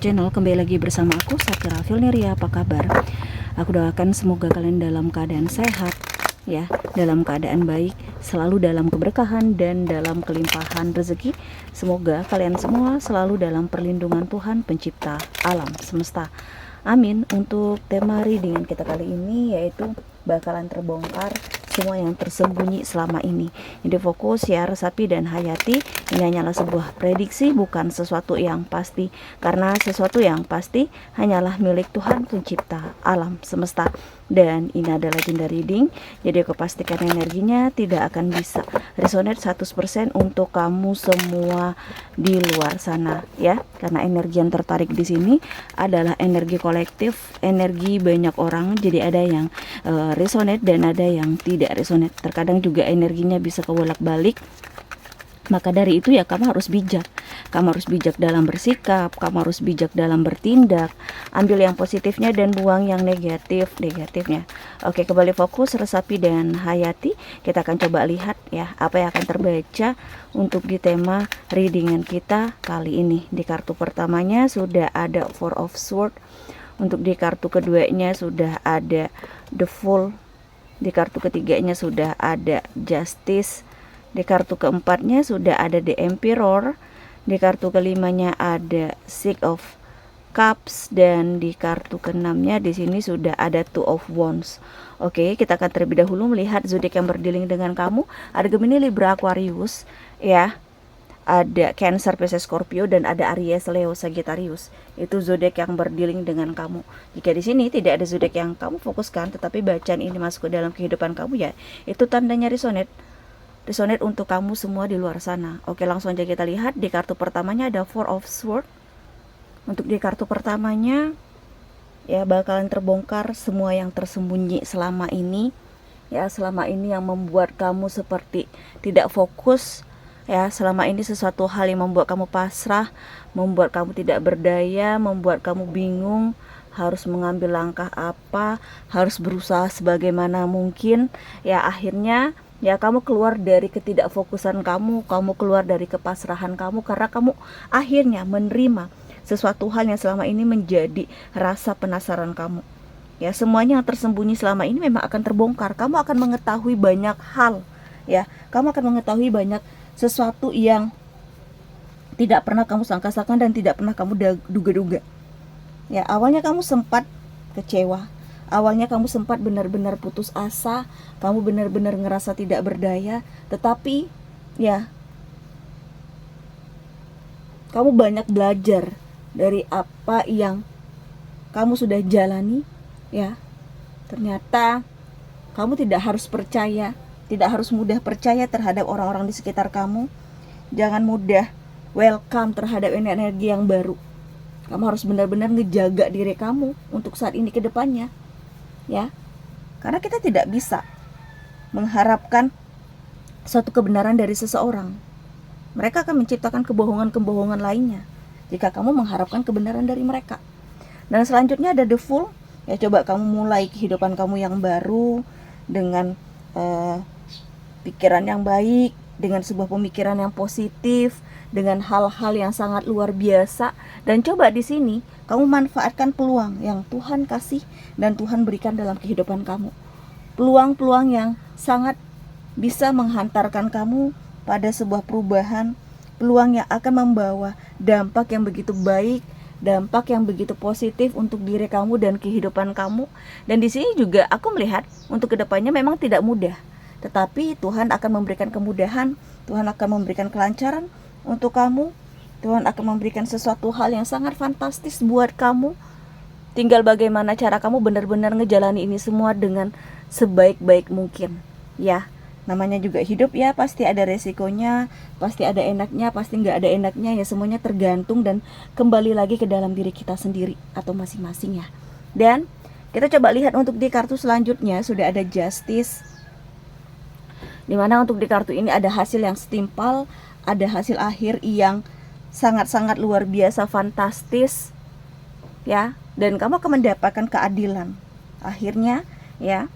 Channel, kembali lagi bersama aku Sakira Filneria. Apa kabar? Aku doakan semoga kalian dalam keadaan sehat ya, dalam keadaan baik, selalu dalam keberkahan dan dalam kelimpahan rezeki. Semoga kalian semua selalu dalam perlindungan Tuhan pencipta alam semesta. Amin. Untuk tema readingan kita kali ini yaitu bakalan terbongkar semua yang tersembunyi selama ini. Jadi fokus ya Resapi dan Hayati, ini hanyalah sebuah prediksi, bukan sesuatu yang pasti, karena sesuatu yang pasti hanyalah milik Tuhan pencipta alam semesta. Dan ini adalah agenda reading, jadi aku pastikan energinya tidak akan bisa resonate 100% untuk kamu semua di luar sana ya, karena energi yang tertarik di sini adalah energi kolektif, energi banyak orang. Jadi ada yang resonate dan ada yang tidak resonate. Terkadang juga energinya bisa kebolak-balik. Maka dari itu ya kamu harus bijak. Kamu harus bijak dalam bersikap, kamu harus bijak dalam bertindak. Ambil yang positifnya dan buang yang negatifnya. Oke, kembali fokus Resapi dan Hayati. Kita akan coba lihat ya apa yang akan terbaca untuk di tema readingan kita kali ini. Di kartu pertamanya sudah ada Four of Swords. Untuk di kartu keduanya sudah ada The Fool. Di kartu ketiganya sudah ada Justice. Di kartu keempatnya sudah ada The Emperor. Di kartu kelimanya ada Six of Cups, dan di kartu keenamnya di sini sudah ada Two of Wands. Oke, kita akan terlebih dahulu melihat zodiak yang berdealing dengan kamu. Ada Gemini, Libra, Aquarius, ya. Ada Cancer, Pisces, Scorpio, dan ada Aries, Leo, Sagittarius. Itu zodiak yang berdealing dengan kamu. Jika di sini tidak ada zodiak yang kamu fokuskan, tetapi bacaan ini masuk ke dalam kehidupan kamu ya, itu tandanya resonate untuk kamu semua di luar sana. Oke, langsung aja kita lihat. Di kartu pertamanya ada Four of Swords. Untuk di kartu pertamanya ya bakalan terbongkar semua yang tersembunyi selama ini ya, selama ini yang membuat kamu seperti tidak fokus ya, selama ini sesuatu hal yang membuat kamu pasrah, membuat kamu tidak berdaya, membuat kamu bingung harus mengambil langkah apa, harus berusaha sebagaimana mungkin ya. Akhirnya ya kamu keluar dari ketidakfokusan kamu keluar dari kepasrahan kamu, karena kamu akhirnya menerima sesuatu hal yang selama ini menjadi rasa penasaran kamu. Ya, semuanya yang tersembunyi selama ini memang akan terbongkar. Kamu akan mengetahui banyak hal ya. Kamu akan mengetahui banyak sesuatu yang tidak pernah kamu sangka-sangka dan tidak pernah kamu duga-duga. Ya, awalnya kamu sempat kecewa. Awalnya kamu sempat benar-benar putus asa, kamu benar-benar ngerasa tidak berdaya, tetapi ya kamu banyak belajar dari apa yang kamu sudah jalani ya. Ternyata kamu tidak harus percaya, tidak harus mudah percaya terhadap orang-orang di sekitar kamu. Jangan mudah welcome terhadap energi yang baru. Kamu harus benar-benar ngejaga diri kamu untuk saat ini ke depannya ya, karena kita tidak bisa mengharapkan suatu kebenaran dari seseorang. Mereka akan menciptakan kebohongan-kebohongan lainnya jika kamu mengharapkan kebenaran dari mereka. Dan selanjutnya ada The Fool ya. Coba kamu mulai kehidupan kamu yang baru dengan pikiran yang baik, dengan sebuah pemikiran yang positif, dengan hal-hal yang sangat luar biasa. Dan coba di sini kamu manfaatkan peluang yang Tuhan kasih dan Tuhan berikan dalam kehidupan kamu. Peluang-peluang yang sangat bisa menghantarkan kamu pada sebuah perubahan, peluang yang akan membawa dampak yang begitu baik, dampak yang begitu positif untuk diri kamu dan kehidupan kamu. Dan di sini juga aku melihat untuk kedepannya memang tidak mudah, tetapi Tuhan akan memberikan kemudahan, Tuhan akan memberikan kelancaran untuk kamu. Tuhan akan memberikan sesuatu hal yang sangat fantastis buat kamu. Tinggal bagaimana cara kamu benar-benar ngejalani ini semua dengan sebaik-baik mungkin ya. Namanya juga hidup ya, pasti ada resikonya, pasti ada enaknya, pasti nggak ada enaknya ya. Semuanya tergantung dan kembali lagi ke dalam diri kita sendiri atau masing-masing ya. Dan kita coba lihat untuk di kartu selanjutnya sudah ada Justice, dimana untuk di kartu ini ada hasil yang setimpal, ada hasil akhir yang sangat-sangat luar biasa fantastis ya. Dan kamu akan mendapatkan keadilan. Akhirnya ya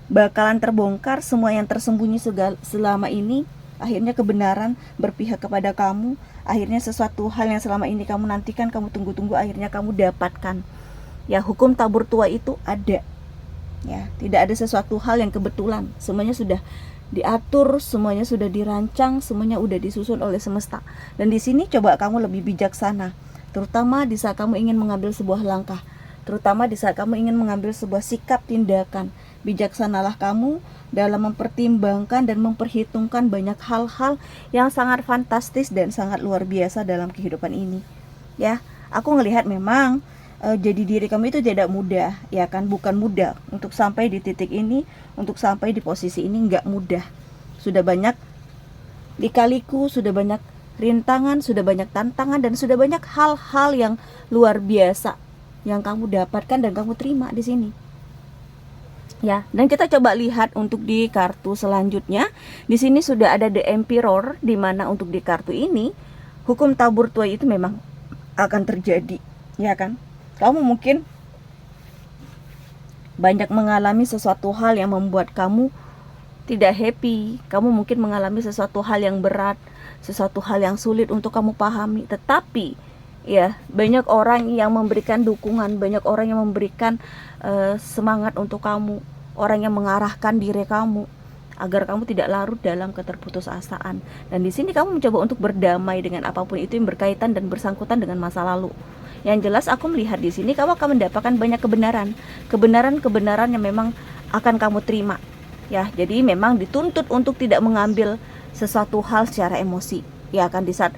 bakalan terbongkar semua yang tersembunyi selama ini akhirnya kebenaran berpihak kepada kamu, akhirnya sesuatu hal yang selama ini kamu nantikan, kamu tunggu-tunggu, akhirnya kamu dapatkan. Ya, hukum tabur tua itu ada. Ya, tidak ada sesuatu hal yang kebetulan. Semuanya sudah diatur, semuanya sudah dirancang, semuanya udah disusun oleh semesta. Dan di sini coba kamu lebih bijaksana, terutama di saat kamu ingin mengambil sebuah langkah, terutama di saat kamu ingin mengambil sebuah sikap tindakan. Bijaksanalah kamu dalam mempertimbangkan dan memperhitungkan banyak hal-hal yang sangat fantastis dan sangat luar biasa dalam kehidupan ini. Ya, aku ngelihat memang jadi diri kamu itu tidak mudah, ya kan? Bukan mudah untuk sampai di titik ini, untuk sampai di posisi ini nggak mudah. Sudah banyak lika-liku, sudah banyak rintangan, sudah banyak tantangan, dan sudah banyak hal-hal yang luar biasa yang kamu dapatkan dan kamu terima di sini. Ya, dan kita coba lihat untuk di kartu selanjutnya. Di sini sudah ada The Emperor, di mana untuk di kartu ini hukum tabur tua itu memang akan terjadi, ya kan? Kamu mungkin banyak mengalami sesuatu hal yang membuat kamu tidak happy. Kamu mungkin mengalami sesuatu hal yang berat, sesuatu hal yang sulit untuk kamu pahami. Tetapi ya, banyak orang yang memberikan dukungan, banyak orang yang memberikan semangat untuk kamu, orang yang mengarahkan diri kamu agar kamu tidak larut dalam keterputusasaan. Dan di sini kamu mencoba untuk berdamai dengan apapun itu yang berkaitan dan bersangkutan dengan masa lalu. Yang jelas aku melihat di sini kamu akan mendapatkan banyak kebenaran yang memang akan kamu terima. Ya, jadi memang dituntut untuk tidak mengambil sesuatu hal secara emosi. Ya, akan di saat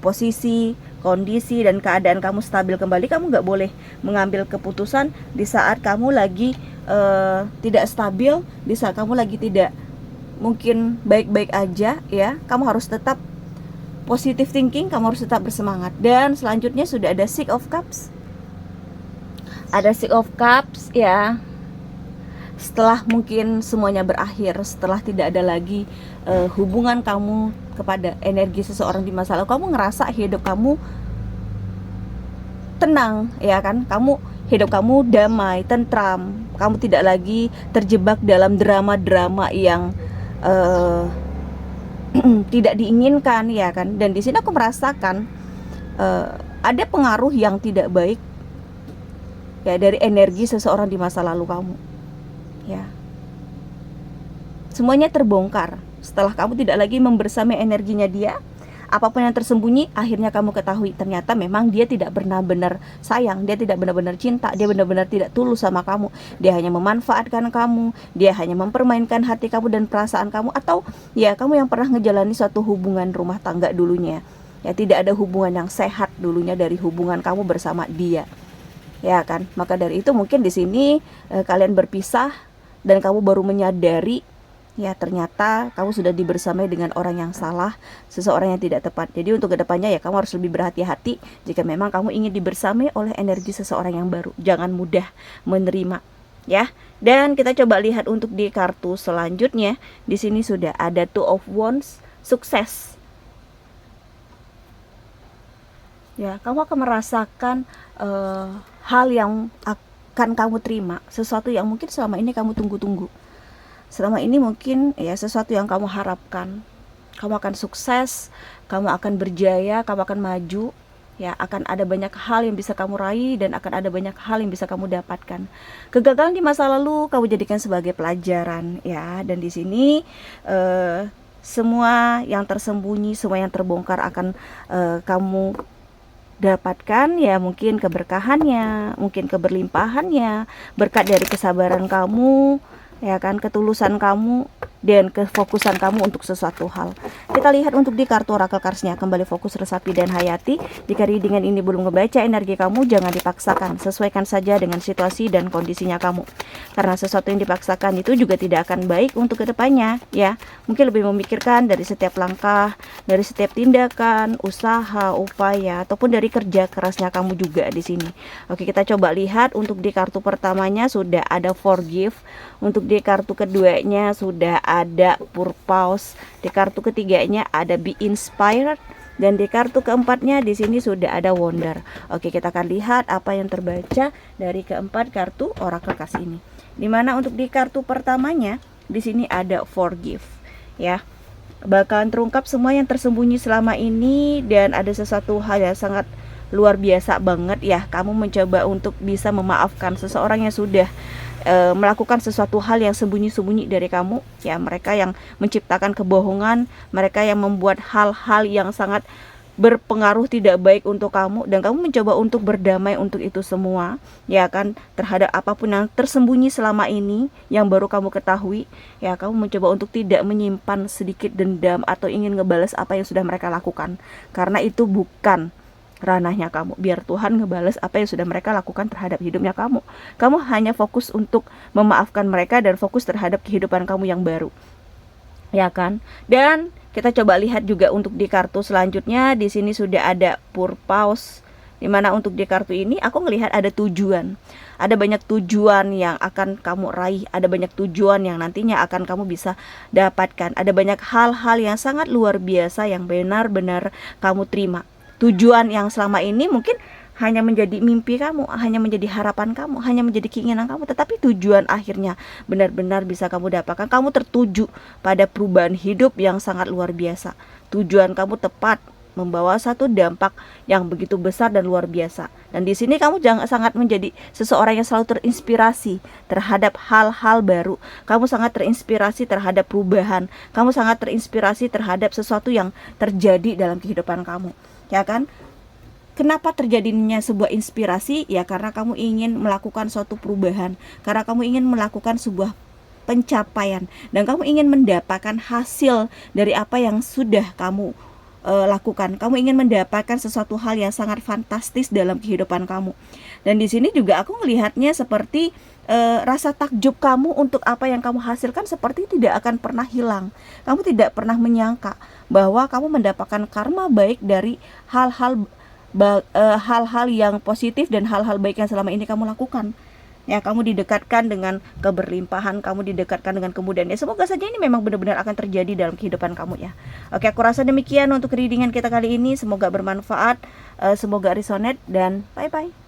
posisi, kondisi dan keadaan kamu stabil kembali, kamu nggak boleh mengambil keputusan di saat kamu lagi tidak stabil, di saat kamu lagi tidak mungkin baik-baik aja. Ya, kamu harus tetap positive thinking, kamu harus tetap bersemangat. Dan selanjutnya sudah ada Six of Cups. Ada Six of Cups, ya. Setelah mungkin semuanya berakhir, setelah tidak ada lagi hubungan kamu kepada energi seseorang di masa lalu, kamu ngerasa hidup kamu tenang, ya kan? Hidup kamu damai, tentram. Kamu tidak lagi terjebak dalam drama-drama yang tidak diinginkan, ya kan? Dan di sini aku merasakan ada pengaruh yang tidak baik, ya, dari energi seseorang di masa lalu kamu. Ya, semuanya terbongkar setelah kamu tidak lagi membersamai energinya dia. Apapun yang tersembunyi, akhirnya kamu ketahui ternyata memang dia tidak benar-benar sayang, dia tidak benar-benar cinta, dia benar-benar tidak tulus sama kamu. Dia hanya memanfaatkan kamu, dia hanya mempermainkan hati kamu dan perasaan kamu. Atau ya, kamu yang pernah ngejalani suatu hubungan rumah tangga dulunya, ya, tidak ada hubungan yang sehat dulunya dari hubungan kamu bersama dia, ya kan? Maka dari itu mungkin di sini kalian berpisah dan kamu baru menyadari, ya, ternyata kamu sudah dibersamai dengan orang yang salah, seseorang yang tidak tepat. Jadi untuk kedepannya ya, kamu harus lebih berhati-hati jika memang kamu ingin dibersamai oleh energi seseorang yang baru. Jangan mudah menerima, ya. Dan kita coba lihat untuk di kartu selanjutnya. Di sini sudah ada Two of Wands, sukses. Ya, kamu akan merasakan hal yang akan kamu terima, sesuatu yang mungkin selama ini kamu tunggu-tunggu. Selama ini mungkin ya sesuatu yang kamu harapkan. Kamu akan sukses, kamu akan berjaya, kamu akan maju. Ya, akan ada banyak hal yang bisa kamu raih dan akan ada banyak hal yang bisa kamu dapatkan. Kegagalan di masa lalu kamu jadikan sebagai pelajaran, ya. Dan di sini semua yang tersembunyi, semua yang terbongkar akan kamu dapatkan, ya, mungkin keberkahannya, mungkin keberlimpahannya, berkat dari kesabaran kamu, ya kan, ketulusan kamu dan kefokusan kamu untuk sesuatu hal. Kita lihat untuk di kartu oracle cards-nya, kembali fokus, resapi dan hayati. Jika readingan ini belum ngebaca energi kamu, jangan dipaksakan, sesuaikan saja dengan situasi dan kondisinya kamu. Karena sesuatu yang dipaksakan itu juga tidak akan baik untuk kedepannya, ya. Mungkin lebih memikirkan dari setiap langkah, dari setiap tindakan, usaha, upaya, ataupun dari kerja kerasnya kamu juga di sini. Oke, kita coba lihat untuk di kartu pertamanya sudah ada forgive. Untuk di kartu keduanya sudah ada purpose, di kartu ketiganya ada be inspired, dan di kartu keempatnya di sini sudah ada wonder. Oke, kita akan lihat apa yang terbaca dari keempat kartu oracle cards ini. Dimana untuk di kartu pertamanya di sini ada forgive, ya. bakalan terungkap semua yang tersembunyi selama ini, dan ada sesuatu hal yang sangat luar biasa banget ya. Kamu mencoba untuk bisa memaafkan seseorang yang sudah melakukan sesuatu hal yang sembunyi-sembunyi dari kamu ya. Mereka yang menciptakan kebohongan, mereka yang membuat hal-hal yang sangat berpengaruh tidak baik untuk kamu, dan kamu mencoba untuk berdamai untuk itu semua ya kan, terhadap apapun yang tersembunyi selama ini yang baru kamu ketahui ya. Kamu mencoba untuk tidak menyimpan sedikit dendam atau ingin ngebales apa yang sudah mereka lakukan, karena itu bukan ranahnya kamu. Biar Tuhan ngebales apa yang sudah mereka lakukan terhadap hidupnya kamu. Kamu hanya fokus untuk memaafkan mereka dan fokus terhadap kehidupan kamu yang baru, ya kan. Dan kita coba lihat juga untuk di kartu selanjutnya. Di sini sudah ada purpose, dimana untuk di kartu ini aku ngelihat ada tujuan. Ada banyak tujuan yang akan kamu raih, ada banyak tujuan yang nantinya akan kamu bisa dapatkan. Ada banyak hal-hal yang sangat luar biasa yang benar-benar kamu terima. Tujuan yang selama ini mungkin hanya menjadi mimpi kamu, hanya menjadi harapan kamu, hanya menjadi keinginan kamu, tetapi tujuan akhirnya benar-benar bisa kamu dapatkan. Kamu tertuju pada perubahan hidup yang sangat luar biasa. Tujuan kamu tepat, membawa satu dampak yang begitu besar dan luar biasa. Dan di sini kamu jangan sangat menjadi seseorang yang selalu terinspirasi terhadap hal-hal baru. Kamu sangat terinspirasi terhadap perubahan. Kamu sangat terinspirasi terhadap sesuatu yang terjadi dalam kehidupan kamu, ya kan? Kenapa terjadinya sebuah inspirasi? Ya karena kamu ingin melakukan suatu perubahan, karena kamu ingin melakukan sebuah pencapaian, dan kamu ingin mendapatkan hasil dari apa yang sudah kamu lakukan. Kamu ingin mendapatkan sesuatu hal yang sangat fantastis dalam kehidupan kamu. Dan di sini juga aku melihatnya seperti rasa takjub kamu untuk apa yang kamu hasilkan seperti tidak akan pernah hilang. Kamu tidak pernah menyangka bahwa kamu mendapatkan karma baik dari hal-hal yang positif dan hal-hal baik yang selama ini kamu lakukan. Ya, kamu didekatkan dengan keberlimpahan, kamu didekatkan dengan kemudahan. Ya, semoga saja ini memang benar-benar akan terjadi dalam kehidupan kamu ya. Oke, aku rasa demikian untuk readingan kita kali ini. Semoga bermanfaat, semoga resonate, dan bye-bye.